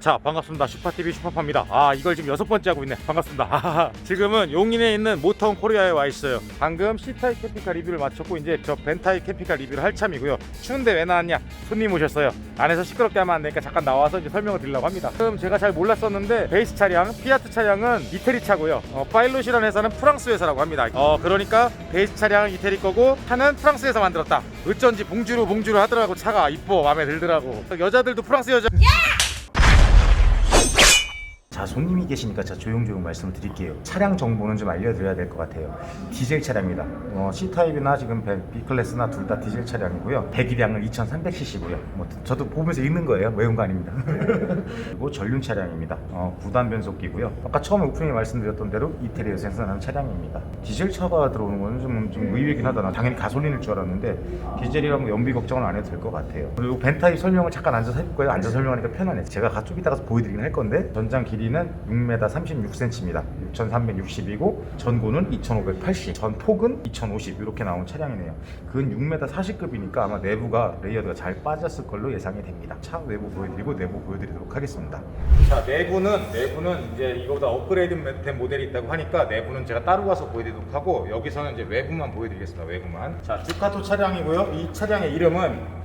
자, 반갑습니다. 슈퍼TV 슈퍼파입니다. 이걸 지금 6번째 하고 있네. 반갑습니다. 지금은 용인에 있는 모터홈 코리아에 와 있어요. 방금 C타입 캠핑카 리뷰를 마쳤고 이제 저 벤타입 캠핑카 리뷰를 할 참이고요. 추운데 왜 나왔냐? 손님 오셨어요. 안에서 시끄럽게 하면 안 되니까 잠깐 나와서 이제 설명을 드리려고 합니다. 지금 제가 잘 몰랐었는데 베이스 차량, 피아트 차량은 이태리 차고요. 파일롯이라는 회사는 프랑스 회사라고 합니다. 그러니까 베이스 차량은 이태리 거고 차는 프랑스에서 만들었다. 어쩐지 봉주루 하더라고. 차가 이뻐, 마음에 들더라고. 여자들도 프랑스 여자. 자, 손님이 계시니까 제가 조용조용 말씀을 드릴게요. 차량 정보는 좀 알려드려야 될 것 같아요. 디젤 차량입니다. C타입이나 지금 B클래스나 둘 다 디젤 차량이고요. 배기량은 2300cc고요. 저도 보면서 읽는 거예요. 외운 거 아닙니다. 그리고 전륜 차량입니다. 9단 변속기고요. 아까 처음에 오프닝에 말씀드렸던 대로 이태리에서 생산하는 차량입니다. 디젤 차가 들어오는 거는 좀 의외긴 하다. 나 당연히 가솔린일 줄 알았는데 디젤이라면 연비 걱정은 안 해도 될 것 같아요. 그리고 벤타입 설명을 잠깐 앉아서 해볼 거예요. 앉아서 설명하니까 편하네. 제가 좀 이따가 보여드리긴 할 건데 전장 길이는 6m 36cm입니다. 6360이고 전고는 2580, 전 폭은 2050 이렇게 나온 차량이네요. 그건 6m 40급이니까 아마 내부가 레이어드가 잘 빠졌을 걸로 예상이 됩니다. 차 외부 보여드리고 내부 보여드리도록 하겠습니다. 자, 내부는 이제 이거보다 업그레이드 된 모델이 있다고 하니까 내부는 제가 따로 가서 보여드리도록 하고 여기서는 이제 외부만 보여드리겠습니다. 외부만. 자, 듀카토 차량이고요. 이 차량의 이름은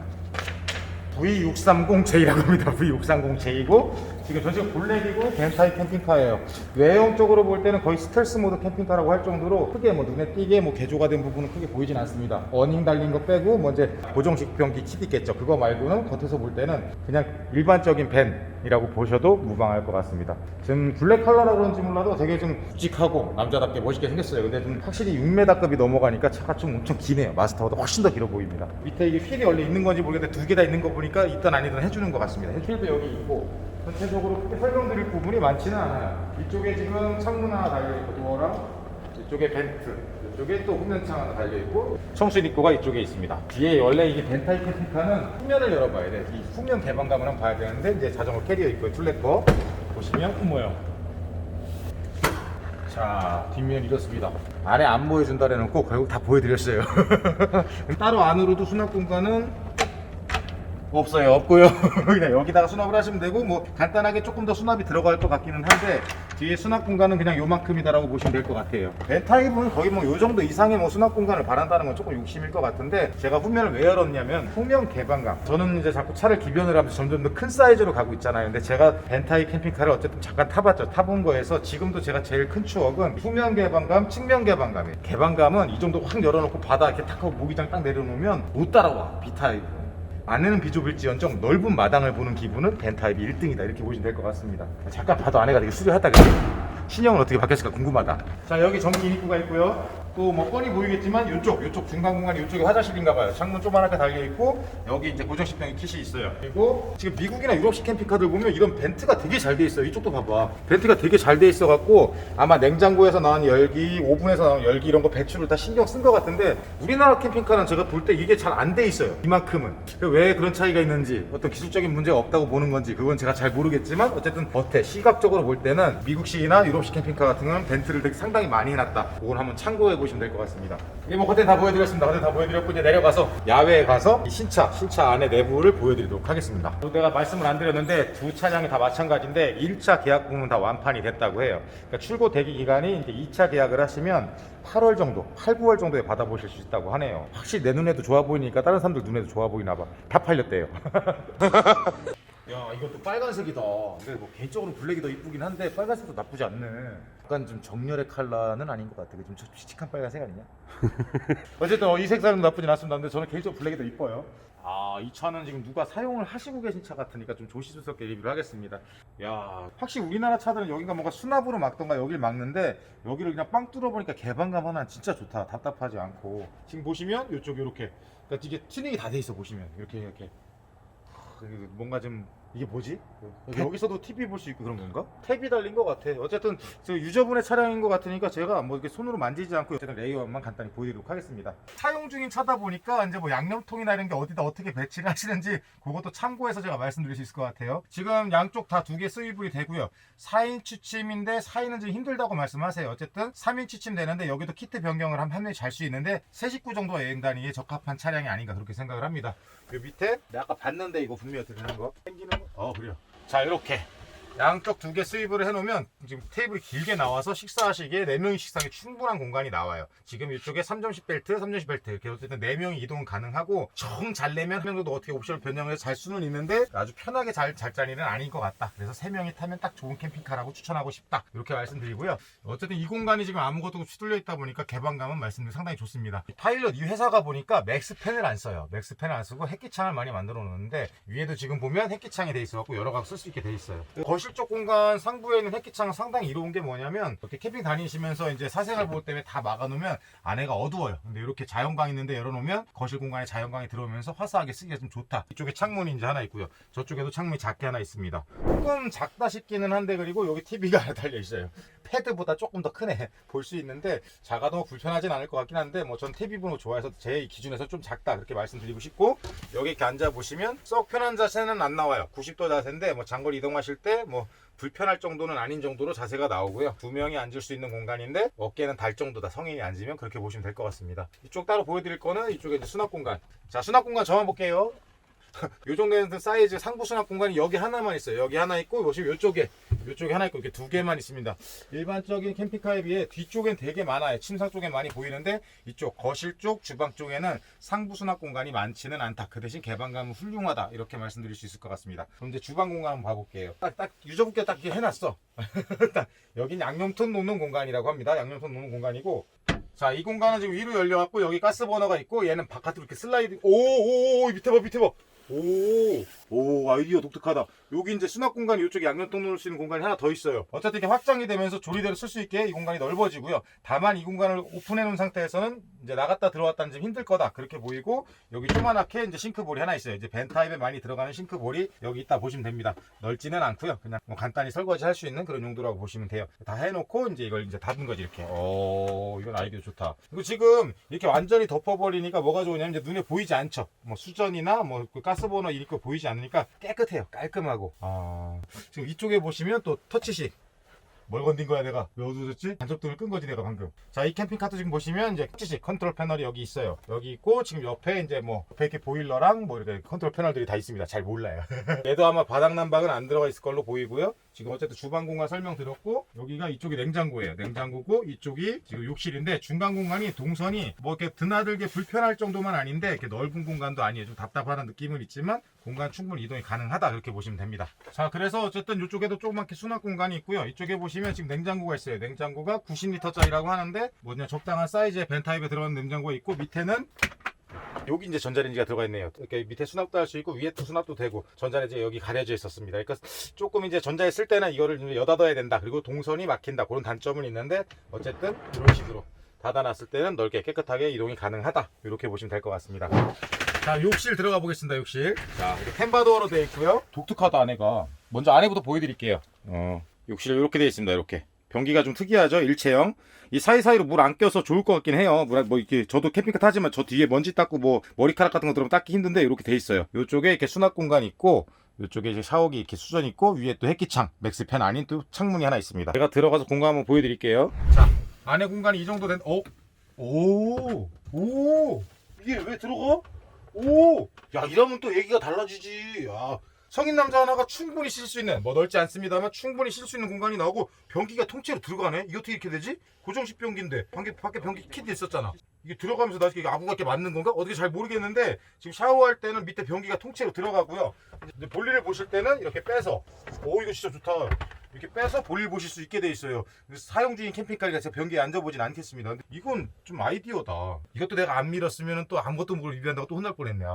V630J라고 합니다. V630J이고 지금 전체가 블랙이고 벤타입 캠핑카예요. 외형적으로 볼 때는 거의 스텔스 모드 캠핑카라고 할 정도로 크게 눈에 띄게 개조가 된 부분은 크게 보이진 않습니다. 어닝 달린 거 빼고 이제 고정식 변기 칩 있겠죠. 그거 말고는 겉에서 볼 때는 그냥 일반적인 벤이라고 보셔도 무방할 것 같습니다. 지금 블랙 컬러라 그런지 몰라도 되게 좀 굵직하고 남자답게 멋있게 생겼어요. 근데 좀 확실히 6m급이 넘어가니까 차가 좀 엄청 기네요. 마스터보다 훨씬 더 길어 보입니다. 밑에 이게 휠이 원래 있는 건지 모르겠는데 두 개 다 있는 거 보니까 있든 아니든 해주는 것 같습니다. 휠도 여기 있고 전체적으로 크게 설명드릴 부분이 많지는 않아요. 이쪽에 지금 창문 하나 달려있고 도어랑 이쪽에 벤트, 이쪽에 또 후면창 하나 달려있고 청수인 입구가 이쪽에 있습니다. 뒤에 원래 이게 벤타입 캠핑카는 후면을 열어봐야 돼. 이 후면 개방감을 한번 봐야 되는데 이제 자전거 캐리어 있고요. 툴레커 보시면 모형. 자, 뒷면 이렇습니다. 안에 안 보여준다 해놓고 결국 다 보여드렸어요. 따로 안으로도 수납 공간은 없어요. 없고요. 그냥 여기다가 수납을 하시면 되고 간단하게 조금 더 수납이 들어갈 것 같기는 한데 뒤에 수납 공간은 그냥 요만큼이다라고 보시면 될 것 같아요. 벤타입은 거의 요 정도 이상의 수납 공간을 바란다는 건 조금 욕심일 것 같은데 제가 후면을 왜 열었냐면 후면 개방감. 저는 이제 자꾸 차를 기변을 하면서 점점 더 큰 사이즈로 가고 있잖아요. 근데 제가 벤타입 캠핑카를 어쨌든 잠깐 타봤죠. 타본 거에서 지금도 제가 제일 큰 추억은 후면 개방감, 측면 개방감이에요. 개방감은 이 정도 확 열어놓고 바다 이렇게 탁 하고 모기장 딱 내려놓으면 못 따라와. B타입. 안에는 비좁을지언정 넓은 마당을 보는 기분은 벤타입이 1등이다 이렇게 보시면 될 것 같습니다. 잠깐 봐도 안에가 되게 수려하다. 신형은 어떻게 바뀌었을까 궁금하다. 자, 여기 전기 입구가 있고요. 또 뻔히 보이겠지만 이쪽 중간 공간이 이쪽에 화장실인가 봐요. 창문 조그맣게 달려 있고 여기 이제 고정식 변기 킷이 있어요. 그리고 지금 미국이나 유럽식 캠핑카들 보면 이런 벤트가 되게 잘 돼 있어요. 이쪽도 봐봐. 벤트가 되게 잘 돼 있어 갖고 아마 냉장고에서 나온 열기, 오븐에서 나온 열기 이런 거 배출을 다 신경 쓴 것 같은데 우리나라 캠핑카는 제가 볼 때 이게 잘 안 돼 있어요. 이만큼은. 왜 그런 차이가 있는지 어떤 기술적인 문제가 없다고 보는 건지 그건 제가 잘 모르겠지만 어쨌든 겉에 시각적으로 볼 때는 미국식이나 유럽식 캠핑카 같은 경우는 벤트를 되게 상당히 많이 해놨다. 그건 한번 참고해 보시면 될 것 같습니다. 이게 겉에 다 보여드렸습니다. 겉에 다 보여드렸고 이제 내려가서 야외에 가서 이 신차 안의 내부를 보여드리도록 하겠습니다. 또 내가 말씀을 안 드렸는데 두 차량이 다 마찬가지인데 1차 계약 부분은 다 완판이 됐다고 해요. 그러니까 출고 대기 기간이 이제 2차 계약을 하시면 8월 정도, 8, 9월 정도에 받아보실 수 있다고 하네요. 확실히 내 눈에도 좋아 보이니까 다른 사람들 눈에도 좋아 보이나 봐. 다 팔렸대요. 야, 이것도 빨간색이다. 근데 개인적으로 블랙이 더 이쁘긴 한데 빨간색도 나쁘지 않네. 약간 좀 정열의 컬러는 아닌 것 같아. 좀 칙칙한 빨간색 아니냐? 어쨌든 이 색깔은 나쁘진 않습니다. 근데 저는 개인적으로 블랙이 더 이뻐요. 이 차는 지금 누가 사용을 하시고 계신 차 같으니까 좀 조심스럽게 리뷰를 하겠습니다. 야, 확실히 우리나라 차들은 여기가 뭔가 수납으로 막던가 여길 막는데 여기를 그냥 빵 뚫어보니까 개방감 하나 진짜 좋다. 답답하지 않고. 지금 보시면 이쪽 이렇게 그러니까 이게 튜닝이 다 돼 있어. 보시면 이렇게 뭔가 좀 이게 뭐지? 여기서도 TV 볼 수 있고 그런 건가? 탭이 달린 것 같아. 어쨌든 유저분의 차량인 것 같으니까 제가 이렇게 손으로 만지지 않고 어쨌든 레이어만 간단히 보여드리도록 하겠습니다. 사용 중인 차다 보니까 이제 양념통이나 이런 게 어디다 어떻게 배치를 하시는지 그것도 참고해서 제가 말씀드릴 수 있을 것 같아요. 지금 양쪽 다 두 개 스위블이 되고요. 4인 취침인데 4인은 좀 힘들다고 말씀하세요. 어쨌든 3인 취침 되는데 여기도 키트 변경을 한 명이 잘 수 있는데 세 식구 정도 여행 다니기에 적합한 차량이 아닌가 그렇게 생각을 합니다. 그 밑에 내가 아까 봤는데 이거 분명히 어떻게 되는 거? 당기는 거? 그래요. 자, 이렇게 양쪽 두 개 스윕을 해놓으면 지금 테이블이 길게 나와서 식사하시기에 4명이 식사하기 충분한 공간이 나와요. 지금 이쪽에 3점식 벨트, 3점식 벨트 이렇게 어쨌든 4명이 이동 가능하고 정 잘 내면 1명도 어떻게 옵션을 변경해서 잘 수는 있는데 아주 편하게 잘 자리는 아닌 것 같다. 그래서 3명이 타면 딱 좋은 캠핑카라고 추천하고 싶다. 이렇게 말씀드리고요. 어쨌든 이 공간이 지금 아무것도 없이 뚫려 있다 보니까 개방감은 말씀드린 상당히 좋습니다. 파일럿 이 회사가 보니까 맥스팬을 안 써요. 맥스팬을 안 쓰고 햇기창을 많이 만들어 놓는데 위에도 지금 보면 햇기창이 돼 있어갖고 여러 각 쓸 수 있게 돼 있어요. 거실 쪽 공간 상부에 있는 햇기창은 상당히 이로운 게 뭐냐면 이렇게 캠핑 다니시면서 이제 사생활 보호 때문에 다 막아놓으면 안에가 어두워요. 근데 이렇게 자연광 있는데 열어놓으면 거실 공간에 자연광이 들어오면서 화사하게 쓰기가 좀 좋다. 이쪽에 창문이 이제 하나 있고요. 저쪽에도 창문이 작게 하나 있습니다. 조금 작다 싶기는 한데 그리고 여기 TV가 하나 달려 있어요. 패드보다 조금 더 크네 볼 수 있는데 작아도 불편하진 않을 것 같긴 한데 뭐 전 TV 보는 거 좋아해서 제 기준에서 좀 작다 그렇게 말씀드리고 싶고 여기 이렇게 앉아 보시면 썩 편한 자세는 안 나와요. 90도 자세인데 뭐 장거리 이동하실 때 뭐 불편할 정도는 아닌 정도로 자세가 나오고요. 2명이 앉을 수 있는 공간인데 어깨는 달 정도다. 성인이 앉으면 그렇게 보시면 될 것 같습니다. 이쪽 따로 보여드릴 거는 이쪽에 이제 수납 공간. 자, 수납 공간 저만 볼게요. 요 정도 되는 사이즈 상부 수납 공간이 여기 하나만 있어요. 여기 하나 있고 요쪽에 하나 있고 이렇게 2개만 있습니다. 일반적인 캠핑카에 비해 뒤쪽엔 되게 많아요. 침상 쪽에 많이 보이는데 이쪽 거실 쪽, 주방 쪽에는 상부 수납 공간이 많지는 않다. 그 대신 개방감은 훌륭하다. 이렇게 말씀드릴 수 있을 것 같습니다. 그럼 이제 주방 공간 한번 봐볼게요. 딱 유저분께 딱 이렇게 해놨어. 여긴 양념통 놓는 공간이라고 합니다. 양념통 놓는 공간이고 자, 이 공간은 지금 위로 열려갖고 여기 가스 버너가 있고 얘는 바깥으로 이렇게 슬라이드. 오, 밑에 봐. 오, 아이디어 독특하다. 여기 이제 수납 공간이 이쪽에 양념통 놓을 수 있는 공간이 하나 더 있어요. 어쨌든 이렇게 확장이 되면서 조리대로 쓸 수 있게 이 공간이 넓어지고요. 다만 이 공간을 오픈해 놓은 상태에서는 이제 나갔다 들어왔다는 좀 힘들 거다. 그렇게 보이고 여기 조그맣게 이제 싱크볼이 하나 있어요. 이제 벤 타입에 많이 들어가는 싱크볼이 여기 있다 보시면 됩니다. 넓지는 않고요. 그냥 뭐 간단히 설거지 할 수 있는 그런 용도라고 보시면 돼요. 다 해놓고 이제 이걸 이제 닫은 거지 이렇게. 이건 아이디어 좋다. 그리고 지금 이렇게 완전히 덮어버리니까 뭐가 좋으냐면 이제 눈에 보이지 않죠. 뭐 수전이나 뭐 가스버너 이런 거 보이지 않으니까 깨끗해요. 깔끔하고. 지금 이쪽에 보시면 또 터치식. 뭘 건든 거야 내가? 왜 어두워졌지? 간접등을 끈 거지 내가 방금. 자, 이 캠핑카도 지금 보시면 이제 터치식 컨트롤 패널이 여기 있어요. 여기 있고 지금 옆에 이제 뭐 옆에 이렇게 보일러랑 뭐 이렇게 컨트롤 패널들이 다 있습니다. 잘 몰라요. 얘도 아마 바닥 난방은 안 들어가 있을 걸로 보이고요. 지금 어쨌든 주방 공간 설명드렸고 여기가 이쪽이 냉장고예요. 냉장고고 이쪽이 지금 욕실인데 중간 공간이 동선이 뭐 이렇게 드나들게 불편할 정도만 아닌데 이렇게 넓은 공간도 아니에요. 좀 답답한 느낌은 있지만 공간 충분히 이동이 가능하다 그렇게 보시면 됩니다. 자, 그래서 어쨌든 이쪽에도 조그맣게 수납 공간이 있고요. 이쪽에 보시면 지금 냉장고가 있어요. 냉장고가 90리터짜리라고 하는데 뭐냐 적당한 사이즈의 벤 타입에 들어가는 냉장고가 있고 밑에는 여기 이제 전자레인지가 들어가 있네요. 이렇게 밑에 수납도 할 수 있고 위에 또 수납도 되고 전자레인지 여기 가려져 있었습니다. 그러니까 조금 이제 전자에 쓸 때는 이거를 여닫아야 된다. 그리고 동선이 막힌다. 그런 단점은 있는데 어쨌든 이런 식으로 닫아놨을 때는 넓게 깨끗하게 이동이 가능하다. 이렇게 보시면 될 것 같습니다. 자, 욕실 들어가 보겠습니다. 욕실. 자, 이렇게 템바도어로 되어 있고요. 독특하다 안에가. 먼저 안에부터 보여드릴게요. 욕실 이렇게 되어 있습니다. 이렇게. 변기가 좀 특이하죠. 일체형. 이 사이사이로 물 안 껴서 좋을 것 같긴 해요. 뭐 이렇게 저도 캠핑카 타지만 저 뒤에 먼지 닦고 뭐 머리카락 같은 거 들어오면 닦기 힘든데 이렇게 돼 있어요. 이쪽에 이렇게 수납 공간이 있고 이쪽에 이제 샤워기 이렇게 수전 있고 위에 또 햇기창 맥스팬 아닌 또 창문이 하나 있습니다. 제가 들어가서 공간 한번 보여드릴게요. 자, 안에 공간이 이 정도 된. 이게 왜 들어가? 야, 이러면 또 얘기가 달라지지. 야, 성인 남자 하나가 충분히 쉴 수 있는, 뭐 넓지 않습니다만 충분히 쉴 수 있는 공간이 나오고 변기가 통째로 들어가네. 이게 어떻게 이렇게 되지? 고정식 변기인데 밖에 변기 키트 있었잖아. 이게 들어가면서 나중에 아구가 이렇게 맞는 건가? 어떻게 잘 모르겠는데 지금 샤워할 때는 밑에 변기가 통째로 들어가고요. 이제 볼일을 보실 때는 이렇게 빼서 이거 진짜 좋다. 이렇게 빼서 볼일 보실 수 있게 돼 있어요. 사용 중인 캠핑카니까 제가 변기에 앉아보진 않겠습니다. 근데 이건 좀 아이디어다. 이것도 내가 안 밀었으면 또 아무것도 모르고 리뷰한다고 또 혼날 뻔했네.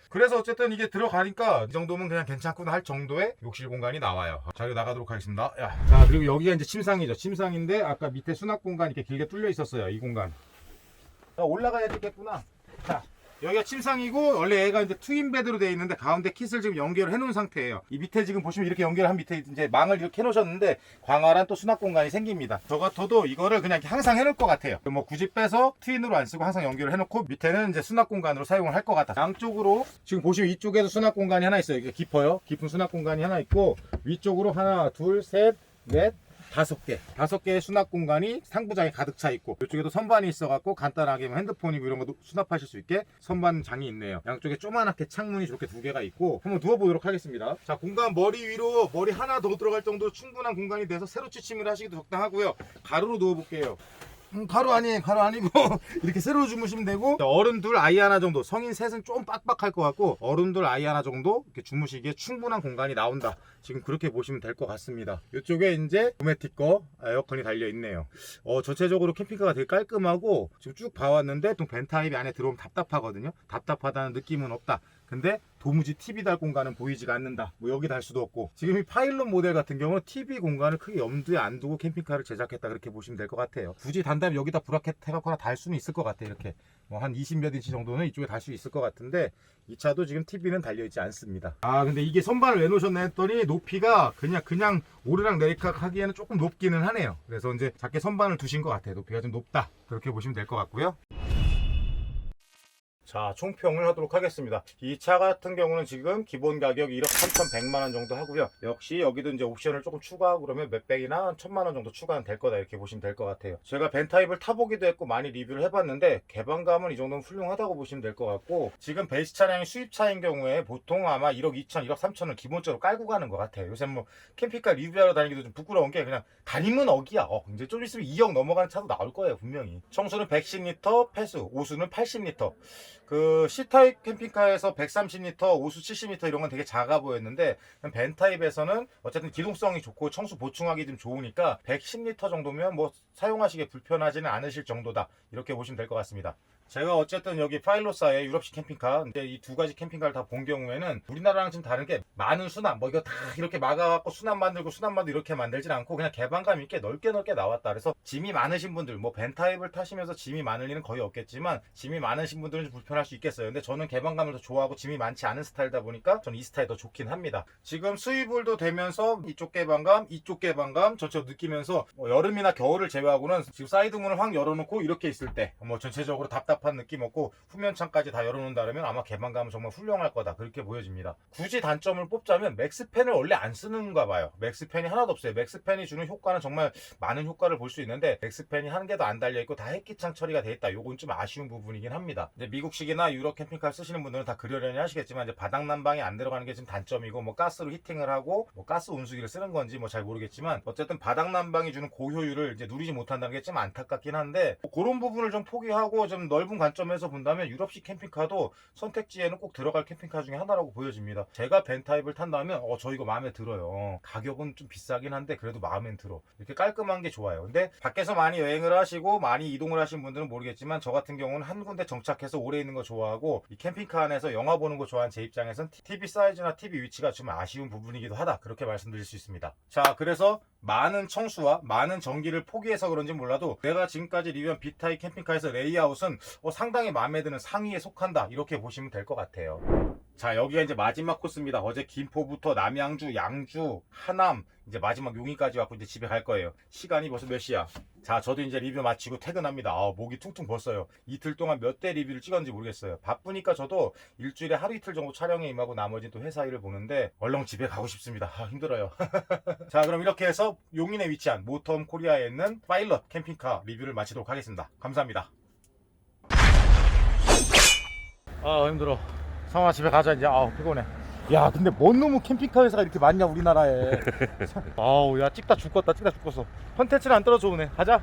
그래서 어쨌든 이게 들어가니까 이 정도면 그냥 괜찮구나 할 정도의 욕실 공간이 나와요. 자, 이거 나가도록 하겠습니다. 자, 그리고 여기가 이제 침상이죠. 침상인데 아까 밑에 수납 공간 이렇게 길게 뚫려 있었어요. 이 공간. 올라가야 되겠구나. 자, 여기가 침상이고 원래 얘가 이제 트윈 베드로 되어 있는데 가운데 킷을 지금 연결을 해 놓은 상태예요. 이 밑에 지금 보시면 이렇게 연결한 밑에 이제 망을 이렇게 해 놓으셨는데 광활한 또 수납 공간이 생깁니다. 저 같아도 이거를 그냥 항상 해 놓을 것 같아요. 뭐 굳이 빼서 트윈으로 안 쓰고 항상 연결을 해 놓고 밑에는 이제 수납 공간으로 사용을 할 것 같아. 양쪽으로 지금 보시면 이쪽에도 수납 공간이 하나 있어요. 이게 깊어요. 깊은 수납 공간이 하나 있고 위쪽으로 하나, 둘, 셋, 넷, 다섯 개의 수납 공간이 상부장에 가득 차 있고, 이쪽에도 선반이 있어갖고 간단하게 뭐 핸드폰이고 이런 것도 수납하실 수 있게 선반장이 있네요. 양쪽에 조그맣게 창문이 저렇게 2개가 있고, 한번 누워보도록 하겠습니다. 자, 공간 머리 위로 머리 하나 더 들어갈 정도로 충분한 공간이 돼서 세로 취침을 하시기도 적당하고요. 가로로 누워볼게요. 가로 아니고 이렇게 세로 주무시면 되고, 어른 둘 아이 하나 정도, 성인 셋은 좀 빡빡할 것 같고 어른 둘 아이 하나 정도 이렇게 주무시기에 충분한 공간이 나온다. 지금 그렇게 보시면 될 것 같습니다. 이쪽에 이제 도메틱 거 에어컨이 달려 있네요. 전체적으로 캠핑카가 되게 깔끔하고, 지금 쭉 봐왔는데 또 벤타입이 안에 들어오면 답답하거든요. 답답하다는 느낌은 없다. 근데 도무지 TV 달 공간은 보이지가 않는다. 뭐 여기 달 수도 없고, 지금 이 파일럿 모델 같은 경우는 TV 공간을 크게 염두에 안 두고 캠핑카를 제작했다, 그렇게 보시면 될 것 같아요. 굳이 단단히 여기다 브라켓 해갖거나 달 수는 있을 것 같아요. 이렇게 뭐 한 20몇 인치 정도는 이쪽에 달 수 있을 것 같은데, 이 차도 지금 TV는 달려있지 않습니다. 근데 이게 선반을 왜 놓으셨나 했더니 높이가 그냥 오르락 내리락 하기에는 조금 높기는 하네요. 그래서 이제 작게 선반을 두신 것 같아요. 높이가 좀 높다, 그렇게 보시면 될 것 같고요. 자, 총평을 하도록 하겠습니다. 이 차 같은 경우는 지금 기본 가격 1억 3,100만원 정도 하고요. 역시 여기도 이제 옵션을 조금 추가하고 그러면 몇백이나 1,000만원 정도 추가는 될 거다, 이렇게 보시면 될 것 같아요. 제가 벤타입을 타보기도 했고 많이 리뷰를 해봤는데 개방감은 이 정도면 훌륭하다고 보시면 될 것 같고, 지금 베이스 차량이 수입차인 경우에 보통 아마 1억 2천, 1억 3천을 기본적으로 깔고 가는 것 같아요. 요새 뭐 캠핑카 리뷰하러 다니기도 좀 부끄러운 게, 그냥 다니면 억이야. 이제 좀 있으면 2억 넘어가는 차도 나올 거예요, 분명히. 청수는 110리터, 폐수, 오수는 80리터. 그 C타입 캠핑카에서 130리터, 오수 70리터 이런 건 되게 작아 보였는데, 벤타입에서는 어쨌든 기동성이 좋고 청수 보충하기 좀 좋으니까 110리터 정도면 뭐 사용하시기에 불편하지는 않으실 정도다, 이렇게 보시면 될 것 같습니다. 제가 어쨌든 여기 파일럿사의 유럽식 캠핑카, 근데 이 두 가지 캠핑카를 다 본 경우에는 우리나라랑 좀 다른 게, 많은 수납, 뭐 이거 다 이렇게 막아갖고 수납 만들고 이렇게 만들진 않고 그냥 개방감 있게 넓게 나왔다. 그래서 짐이 많으신 분들, 뭐 벤타입을 타시면서 짐이 많을 일은 거의 없겠지만 짐이 많으신 분들은 좀 불편할 수 있겠어요. 근데 저는 개방감을 더 좋아하고 짐이 많지 않은 스타일이다 보니까 저는 이 스타일이 더 좋긴 합니다. 지금 스위블도 되면서 이쪽 개방감 전체로 느끼면서 여름이나 겨울을 제외하고는 지금 사이드문을 확 열어놓고 이렇게 있을 때 뭐 전체적으로 답답한 느낌 없고 후면창까지 다 열어놓는다 그러면 아마 개방감은 정말 훌륭할 거다, 그렇게 보여집니다. 굳이 단점을 뽑자면 맥스팬을 원래 안 쓰는가 봐요. 맥스팬이 하나도 없어요. 맥스팬이 주는 효과는 정말 많은 효과를 볼 수 있는데, 맥스팬이 한 개도 안 달려있고 다 핵기창 처리가 돼 있다. 요건 좀 아쉬운 부분이긴 합니다. 이제 미국식이나 유럽 캠핑카 쓰시는 분들은 다 그러려니 하시겠지만, 이제 바닥 난방이 안 들어가는 게 지금 단점이고, 뭐 가스로 히팅을 하고 뭐 가스 온수기를 쓰는 건지 뭐 잘 모르겠지만, 어쨌든 바닥 난방이 주는 고효율을 이제 누리지 못한다는 게 좀 안타깝긴 한데, 그런 부분을 좀 포기하고 좀 넓은 관점에서 본다면 유럽식 캠핑카도 선택지에는 꼭 들어갈 캠핑카 중에 하나라고 보여집니다. 제가 벤타입을 탄다면 저 이거 마음에 들어요. 가격은 좀 비싸긴 한데 그래도 마음엔 들어. 이렇게 깔끔한 게 좋아요. 근데 밖에서 많이 여행을 하시고 많이 이동을 하신 분들은 모르겠지만, 저 같은 경우는 한 군데 정착해서 오래 있는 거 좋아하고, 이 캠핑카 안에서 영화 보는 거 좋아하는 제 입장에선 TV 사이즈나 TV 위치가 좀 아쉬운 부분이기도 하다, 그렇게 말씀드릴 수 있습니다. 자, 그래서 많은 청수와 많은 전기를 포기해서 그런지 몰라도 내가 지금까지 리뷰한 B타입 캠핑카에서 레이아웃은 상당히 마음에 드는 상위에 속한다, 이렇게 보시면 될 것 같아요. 자, 여기가 이제 마지막 코스입니다. 어제 김포부터 남양주, 양주, 하남, 이제 마지막 용인까지 왔고 이제 집에 갈 거예요. 시간이 벌써 몇 시야? 자, 저도 이제 리뷰 마치고 퇴근합니다. 목이 퉁퉁 벗어요. 이틀 동안 몇 대 리뷰를 찍었는지 모르겠어요. 바쁘니까 저도 일주일에 하루 이틀 정도 촬영에 임하고 나머지 또 회사 일을 보는데 얼른 집에 가고 싶습니다. 힘들어요. 자, 그럼 이렇게 해서 용인에 위치한 모텀 코리아에 있는 파일럿 캠핑카 리뷰를 마치도록 하겠습니다. 감사합니다. 힘들어. 성아, 집에 가자 이제. 피곤해. 야, 근데 뭔 놈의 캠핑카 회사가 이렇게 많냐 우리나라에. 야, 찍다 죽겠어. 컨텐츠는 안 떨어져 오네. 가자.